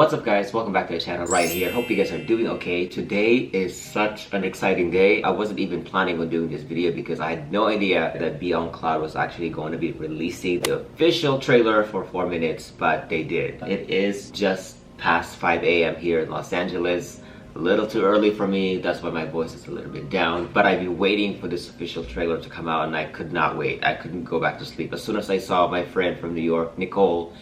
What's up guys, welcome back to the channel right here. Hope you guys are doing okay. Today is such an exciting day. I wasn't even planning on doing this video because I had no idea that Beyond Cloud was actually going to be releasing the official trailer for 4 minutes, but they did. It is just past 5 a.m. here in Los Angeles. A little too early for me, that's why my voice is a little bit down. But I've been waiting for this official trailer to come out and I could not wait. I couldn't go back to sleep. As soon as I saw my friend from New York, Nicole,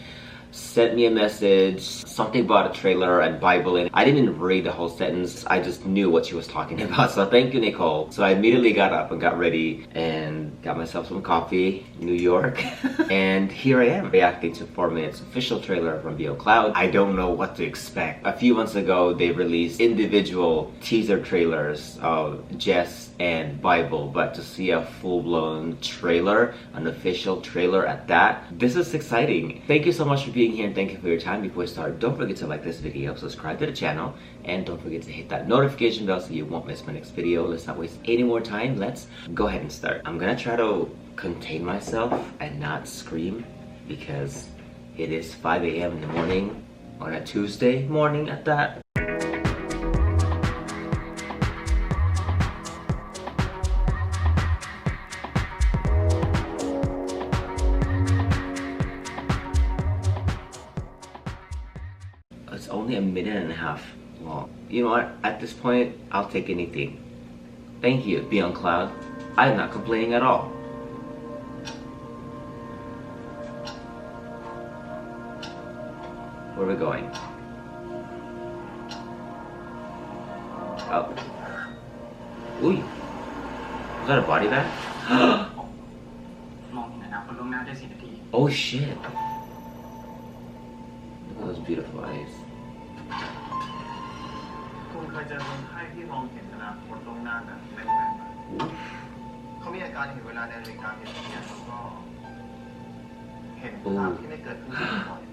sent me a message, something about a trailer and Bible in it. I didn't even read the whole sentence, I just knew what she was talking about. So thank you, Nicole. So I immediately got up and got ready and got myself some coffee, New York. And here I am reacting to 4 minutes official trailer from Beyond Cloud. I don't know what to expect. A few months ago, they released individual teaser trailers of Jess and Bible, but to see a full-blown trailer, an official trailer at that, this is exciting. Thank you so much for being here and thank you for your time. Before we start, don't forget to like this video, subscribe to the channel, and don't forget to hit that notification bell so you won't miss my next video. Let's not waste any more time. Let's go ahead and start. I'm gonna try to contain myself and not scream because it is 5 a.m. in the morning on a Tuesday morning at that. It's only a minute and a half long. You know what? At this point, I'll take anything. Thank you, Beyond Cloud. I'm not complaining at all. Where are we going? Oh. Ooh. Was that a body bag? Oh shit. Look at those beautiful eyes. คุณเคยเจอคนไข้ที่มองเห็นอนาคตล่วงหน้าแบบแม่นๆเขามีอาการเห็นเวลาในนาฬิกาเปลี่ยนแล้วก็เห็นภาพที่ไม่เกิดขึ้นบ่อยๆ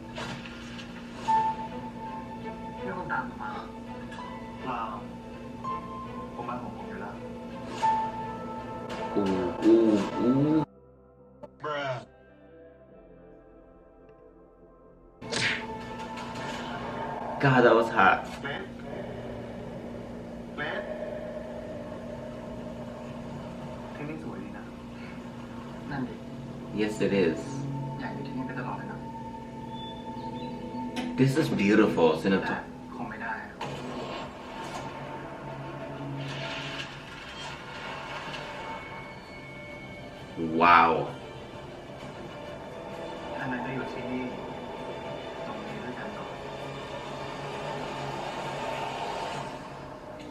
ที่คุณตามมาเราผมมาของผมอยู่แล้ว Ooh. God, that was hot. ที่นี่สวยดีนะนั่นดิ Yes, it is. อยากอยู่ที่นี่ไปตลอดเลยนะ This is beautiful. แต่คงไม่ได้ Wow. ถ้านั้นก็อยู่ที่นี่ตรงนี้ด้วยกันก่อน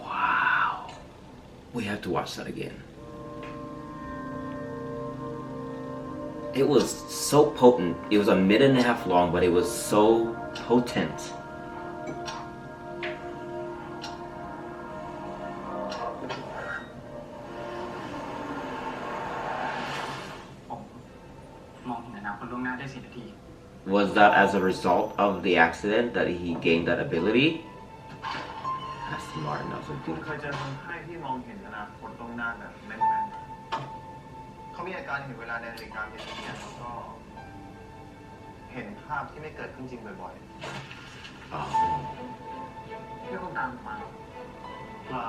Wow. We have to watch that again. It was so potent. It was a minute and a half long, but it was so potent. Was that as a result of the accident that he gained that ability? That's smart enough. So คุณ good. เคยเจอคนไข้ที่มองเห็นอนาคตล่วงหน้าแบบแม่นๆเขามีอาการเห็นเวลาในนาฬิกาเปลี่ยนแล้วก็เห็นภาพที่ไม่เกิดขึ้นจริงบ่อยๆ Oh. ที่คุณตามมาเรา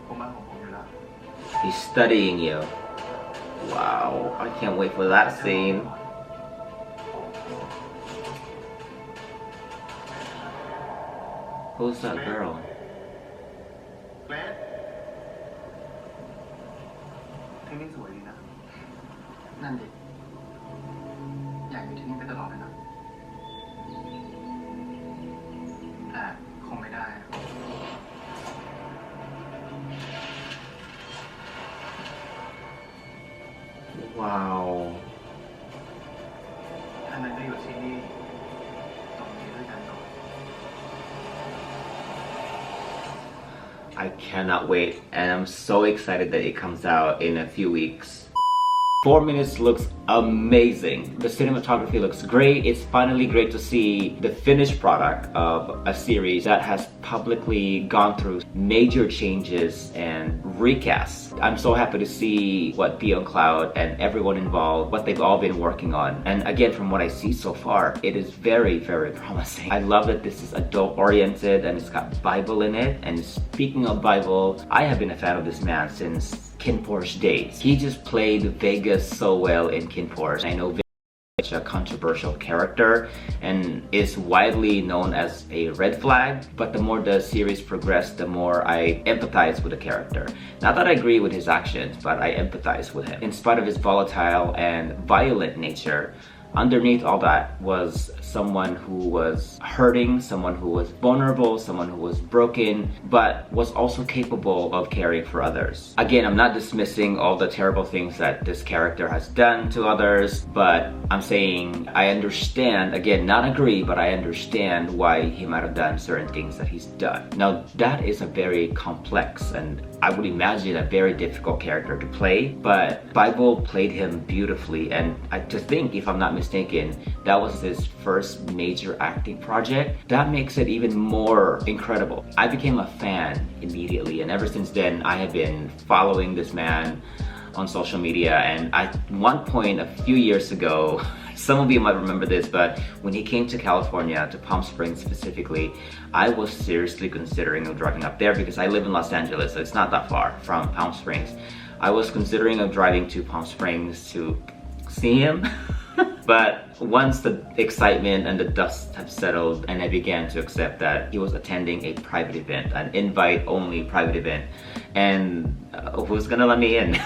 ผมมาของผมอยู่แล้ว He's studying you. Wow. I can't wait for that scene. Who's that girl? เกรซที่นี่สวยดีนะนั่นดิอยากอยู่ที่นี่ไปตลอดเลยนะแต่คงไม่ได้ Wow. ถ้านั้นก็อยู่ที่นี่ตรงนี้ด้วยกันก่อน I cannot wait, and I'm so excited that it comes out in a few weeks. 4 minutes looks amazing. The cinematography looks great. It's finally great to see the finished product of a series that has publicly gone through major changes and recasts. I'm so happy to see what Beyond Cloud and everyone involved, what they've all been working on. And again, from what I see so far, it is very, very promising. I love that this is adult oriented and it's got Bible in it. And speaking of Bible, I have been a fan of this man since Ken Porsche days. He just played Vegas so well in Ken Porsche. I know Vegas is such a controversial character and is widely known as a red flag, but the more the series progressed, the more I empathize with the character. Not that I agree with his actions, but I empathize with him. In spite of his volatile and violent nature, underneath all that was someone who was hurting, someone who was vulnerable, someone who was broken, but was also capable of caring for others. Again, I'm not dismissing all the terrible things that this character has done to others, but I'm saying I understand, again, not agree, but I understand why he might have done certain things that he's done. Now, that is a very complex and I would imagine a very difficult character to play, but Bible played him beautifully, and to think, if I'm not mistaken, that was his first major acting project. That makes it even more incredible. I became a fan immediately, and ever since then, I have been following this man on social media. And at one point a few years ago, some of you might remember this, but when he came to California, to Palm Springs specifically, I was seriously considering of driving up there because I live in Los Angeles, so it's not that far from Palm Springs. I was considering of driving to Palm Springs to see him. But once the excitement and the dust have settled and I began to accept that he was attending a private event, an invite-only private event, and who's gonna let me in?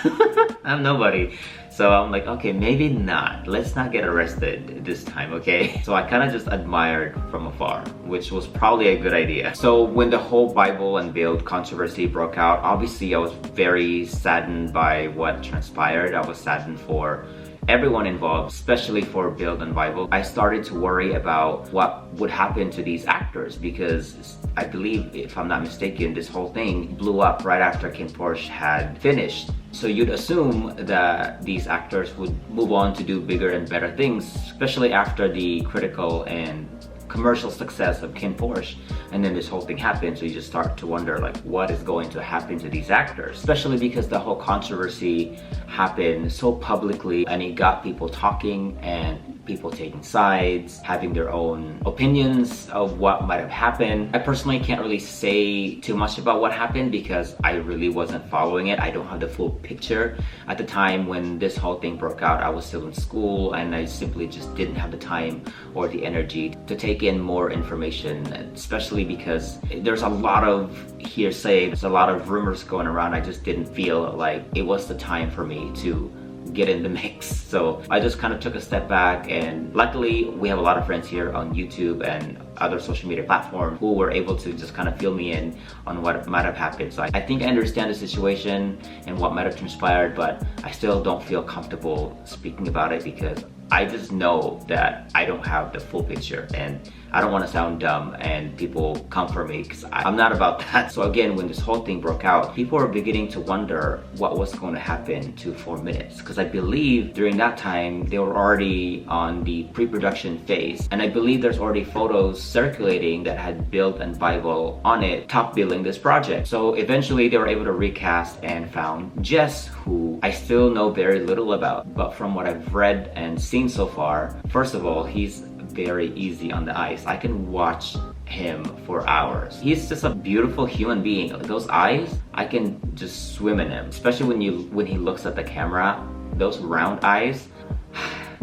I'm nobody. So I'm like, okay, maybe not. Let's not get arrested this time, okay? So I kind of just admired from afar, which was probably a good idea. So when the whole Bible and Build controversy broke out, obviously I was very saddened by what transpired. I was saddened for everyone involved, especially for Build and Bible. I started to worry about what would happen to these actors because I believe, if I'm not mistaken, this whole thing blew up right after Ken Porsche had finished. So you'd assume that these actors would move on to do bigger and better things, especially after the critical and commercial success of Ken Porsche, and then this whole thing happened. So you just start to wonder, like, what is going to happen to these actors, especially because the whole controversy happened so publicly and it got people talking and people taking sides, having their own opinions of what might have happened. I personally can't really say too much about what happened because I really wasn't following it. I don't have the full picture. At the time when this whole thing broke out, I was still in school and I simply just didn't have the time or the energy to take in more information, especially because there's a lot of hearsay, there's a lot of rumors going around. I just didn't feel like it was the time for me to get in the mix. So I just kind of took a step back, and luckily we have a lot of friends here on YouTube and other social media platforms who were able to just kind of fill me in on what might have happened. So I think I understand the situation and what might have transpired, but I still don't feel comfortable speaking about it because I just know that I don't have the full picture and I don't want to sound dumb and people come for me because I'm not about that. So again, when this whole thing broke out, people were beginning to wonder what was going to happen to 4 Minutes, because I believe during that time they were already on the pre-production phase, and I believe there's already photos circulating that had Build and Bible on it top billing this project. So eventually they were able to recast and found Jess, who I still know very little about, but from what I've read and seen so far, first of all, he's very easy on the eyes. I can watch him for hours. He's just a beautiful human being. Like, those eyes, I can just swim in him. Especially when he looks at the camera, those round eyes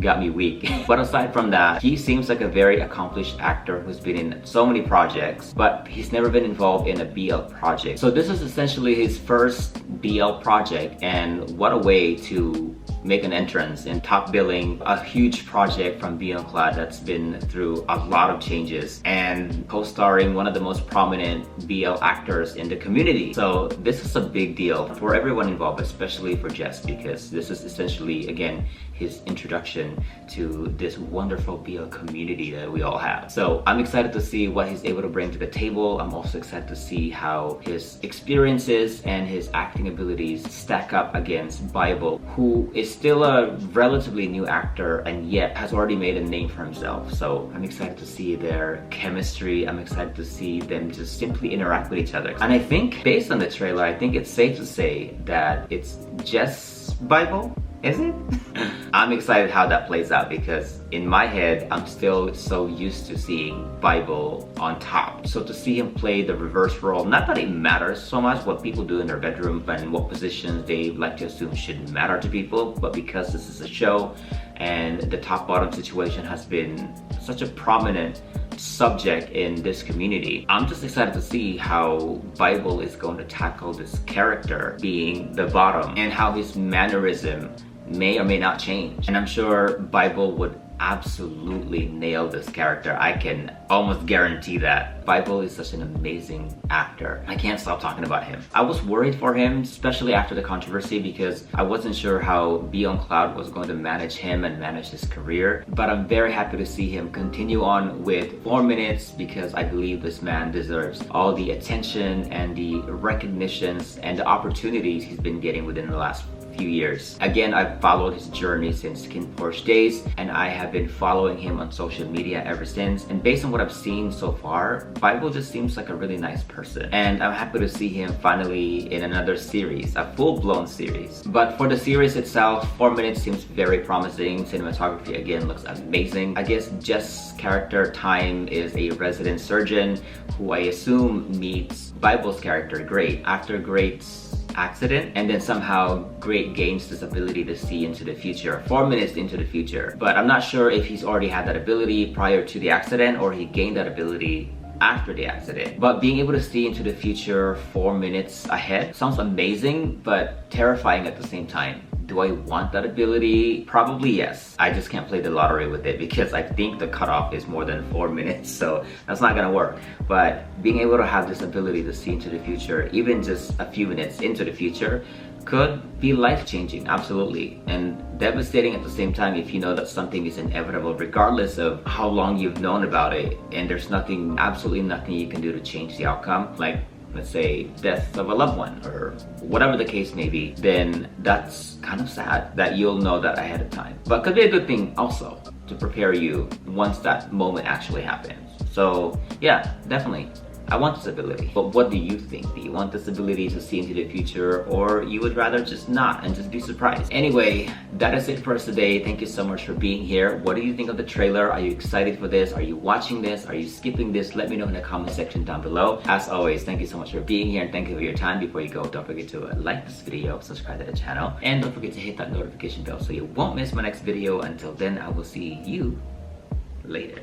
got me weak. But aside from that, he seems like a very accomplished actor who's been in so many projects, but he's never been involved in a BL project. So this is essentially his first BL project, and what a way to make an entrance in top billing a huge project from Beyond Cloud that's been through a lot of changes and co-starring one of the most prominent BL actors in the community. So this is a big deal for everyone involved, especially for Jess, because this is essentially, again, his introduction to this wonderful BL community that we all have. So I'm excited to see what he's able to bring to the table. I'm also excited to see how his experiences and his acting abilities stack up against Bible, who is still a relatively new actor and yet has already made a name for himself. So I'm excited to see their chemistry. I'm excited to see them just simply interact with each other. And I think based on the trailer, I think it's safe to say that it's JesBible. Is it? I'm excited how that plays out because in my head, I'm still so used to seeing Bible on top. So to see him play the reverse role, not that it matters so much what people do in their bedroom and what positions they like to assume shouldn't matter to people, but because this is a show and the top-bottom situation has been such a prominent subject in this community, I'm just excited to see how Bible is going to tackle this character being the bottom and how his mannerism may or may not change. And I'm sure Bible would absolutely nail this character. I can almost guarantee that. Bible is such an amazing actor. I can't stop talking about him. I was worried for him, especially after the controversy, because I wasn't sure how Beyond Cloud was going to manage him and manage his career. But I'm very happy to see him continue on with 4 minutes because I believe this man deserves all the attention and the recognitions and the opportunities he's been getting within the last few years. Again, I've followed his journey since Skin Porsche days and I have been following him on social media ever since, and based on what I've seen so far, Bible just seems like a really nice person, and I'm happy to see him finally in another series, a full-blown series. But for the series itself, 4 minutes seems very promising. Cinematography again looks amazing. I guess Jess' character Time is a resident surgeon who I assume meets Bible's character Great after Great's accident, and then somehow Great gains this ability to see into the future, 4 minutes into the future. But I'm not sure if he's already had that ability prior to the accident or he gained that ability after the accident. But being able to see into the future 4 minutes ahead sounds amazing, but terrifying at the same time. Do I want that ability? Probably yes. I just can't play the lottery with it because I think the cutoff is more than 4 minutes, so that's not gonna work. But being able to have this ability to see into the future, even just a few minutes into the future, could be life-changing, absolutely, and devastating at the same time if you know that something is inevitable regardless of how long you've known about it and there's nothing, absolutely nothing you can do to change the outcome, like let's say death of a loved one or whatever the case may be. Then that's kind of sad that you'll know that ahead of time, but could be a good thing also to prepare you once that moment actually happens. So yeah, definitely I want this ability. But what do you think? Do you want this ability to see into the future, or you would rather just not and just be surprised? Anyway, that is it for us today. Thank you so much for being here. What do you think of the trailer? Are you excited for this? Are you watching this? Are you skipping this? Let me know in the comment section down below. As always, thank you so much for being here and thank you for your time. Before you go, don't forget to like this video, subscribe to the channel, and don't forget to hit that notification bell so you won't miss my next video. Until then, I will see you later.